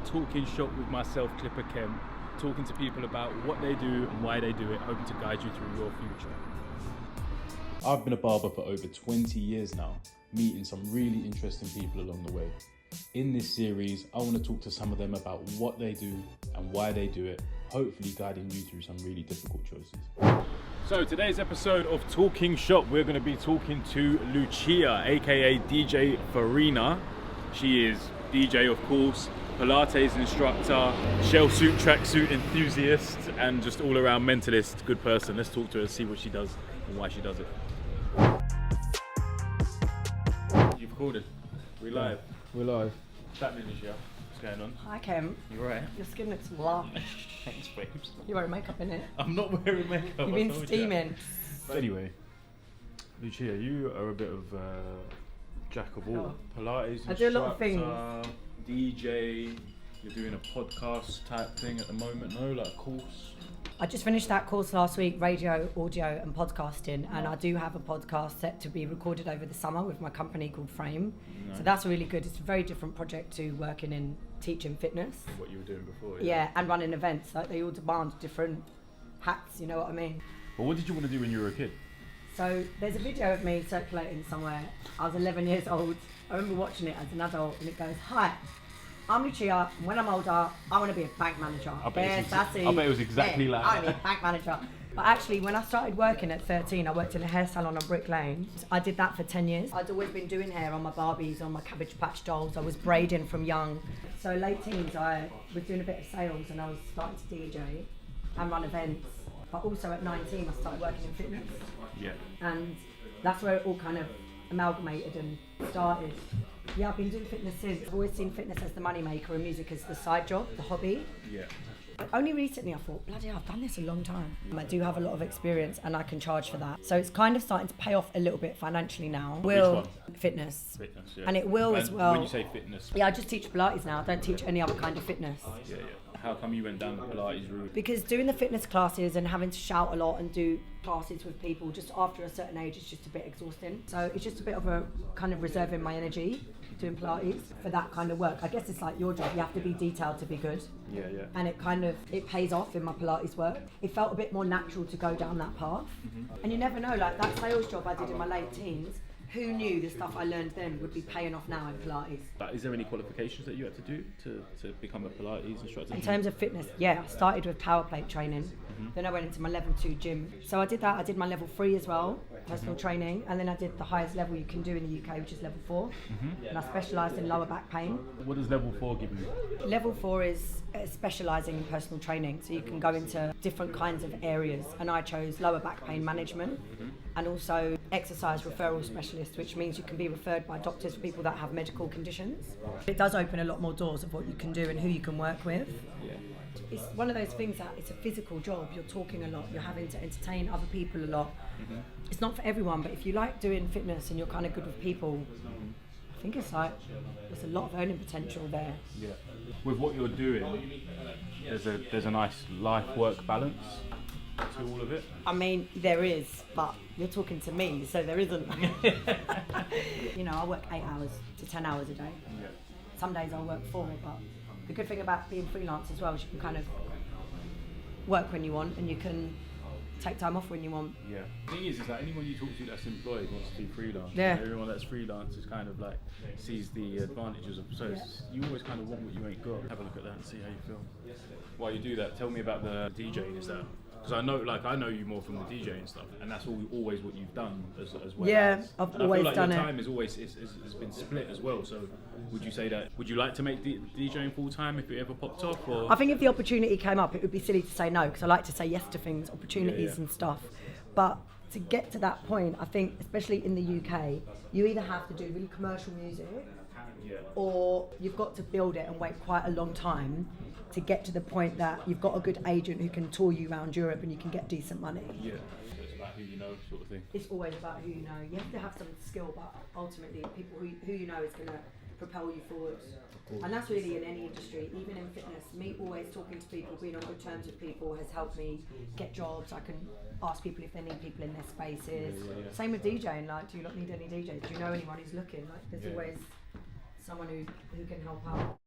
talking shop with myself, Clipper Kemp, talking to people about what they do and why they do it, hoping to guide you through your future. I've been a barber for over 20 years now, meeting some really interesting people along the way. In this series, I want to talk to some of them about what they do and why they do it, hopefully guiding you through some really difficult choices. So today's episode of Talking Shop, we're going to be talking to Lucia, aka DJ Farina. She is DJ, of course, Pilates instructor, shell suit, tracksuit enthusiast, and just all around mentalist, good person. Let's talk to her, see what she does and why she does it. You've recorded. We're live. We're live. What's happening, Lucia? What's going on? Hi, Kim. You alright? Your skin looks lush. Thanks, babes. You wearing makeup in it? I'm not wearing makeup. You've been steaming. But anyway, Lucia, you are a bit of jack of all. Pilates instructor, I do a lot of things. DJ, you're doing a podcast type thing at the moment, no? Like a course? I just finished that course last week, radio, audio and podcasting, and I do have a podcast set to be recorded over the summer with my company called Frame. Nice. So that's really good. It's a very different project to working in teaching fitness. What you were doing before, Yeah, and running events. Like they all demand different hats, you know what I mean? Well, what did you want to do when you were a kid? So there's a video of me circulating somewhere. I was 11 years old. I remember watching it as an adult, and it goes, "Hi, I'm Lucia, and when I'm older, I want to be a bank manager." I bet it was exactly like I want that. to be a bank manager. But actually, when I started working at 13, I worked in a hair salon on Brick Lane. I did that for 10 years. I'd always been doing hair on my Barbies, on my Cabbage Patch dolls. I was braiding from young. So late teens, I was doing a bit of sales, and I was starting to DJ and run events. But also at 19, I started working in fitness. Yeah. And that's where it all kind of amalgamated and started. Yeah, I've been doing fitness since. I've always seen fitness as the money maker and music as the side job, the hobby. Yeah. But only recently I thought, bloody hell, I've done this a long time. I do have a lot of experience and I can charge for that. So it's kind of starting to pay off a little bit financially now. Which one? Fitness. Fitness, yeah. And it will as well. When you say fitness? Yeah, I just teach Pilates now. I don't teach any other kind of fitness. Yeah. How come you went down the Pilates route? Because doing the fitness classes and having to shout a lot and do classes with people just after a certain age is just a bit exhausting. So it's just a bit of a kind of reserving my energy doing Pilates for that kind of work. I guess it's like your job, you have to be detailed to be good. Yeah. And it pays off in my Pilates work. It felt a bit more natural to go down that path. Mm-hmm. And you never know, like that sales job I did in my late teens, who knew the stuff I learned then would be paying off now in Pilates? Is there any qualifications that you had to do to become a Pilates instructor? In terms of fitness, yeah, I started with power plate training. Mm-hmm. Then I went into my level 2 gym. So I did that. I did my level 3 as well, personal training. And then I did the highest level you can do in the UK, which is level 4. Mm-hmm. And I specialised in lower back pain. What does level 4 give you? Level 4 is specialising in personal training. So you can go into different kinds of areas. And I chose lower back pain management and also exercise referral specialist, which means you can be referred by doctors for people that have medical conditions. It does open a lot more doors of what you can do and who you can work with. Yeah. It's one of those things that it's a physical job. You're talking a lot. You're having to entertain other people a lot. Mm-hmm. It's not for everyone, but if you like doing fitness and you're kind of good with people, I think it's like there's a lot of earning potential there. Yeah. With what you're doing, there's a nice life-work balance to all of it. I mean, there is, but you're talking to me, so there isn't. You know, I work 8 hours to 10 hours a day. Yeah. Some days I'll work 4, but the good thing about being freelance as well is you can kind of work when you want and you can take time off when you want. Yeah. The thing is that anyone you talk to that's employed wants to be freelance. Yeah. Everyone that's freelance is kind of like sees the advantages of. So you always kind of want what you ain't got. Have a look at that and see how you feel. While you do that, tell me about the DJing. Is that? Because I know you more from the DJing stuff, and that's always what you've done as well. Yeah, I've and always I feel like done your it. time is always has been split as well. So would you say that? Would you like to make DJing full time if it ever popped up? Or? I think if the opportunity came up, it would be silly to say no because I like to say yes to things, opportunities and stuff. But to get to that point, I think, especially in the UK, you either have to do really commercial music, or you've got to build it and wait quite a long time to get to the point that you've got a good agent who can tour you around Europe and you can get decent money. Yeah, so it's about who you know, sort of thing. It's always about who you know. You have to have some skill, but ultimately people who you know is going to propel you forward. And that's really in any industry, even in fitness. Me always talking to people, being on good terms with people has helped me get jobs. I can ask people if they need people in their spaces. Same with DJing, like, do you not need any DJs? Do you know anyone who's looking? Like, there's always someone who can help out.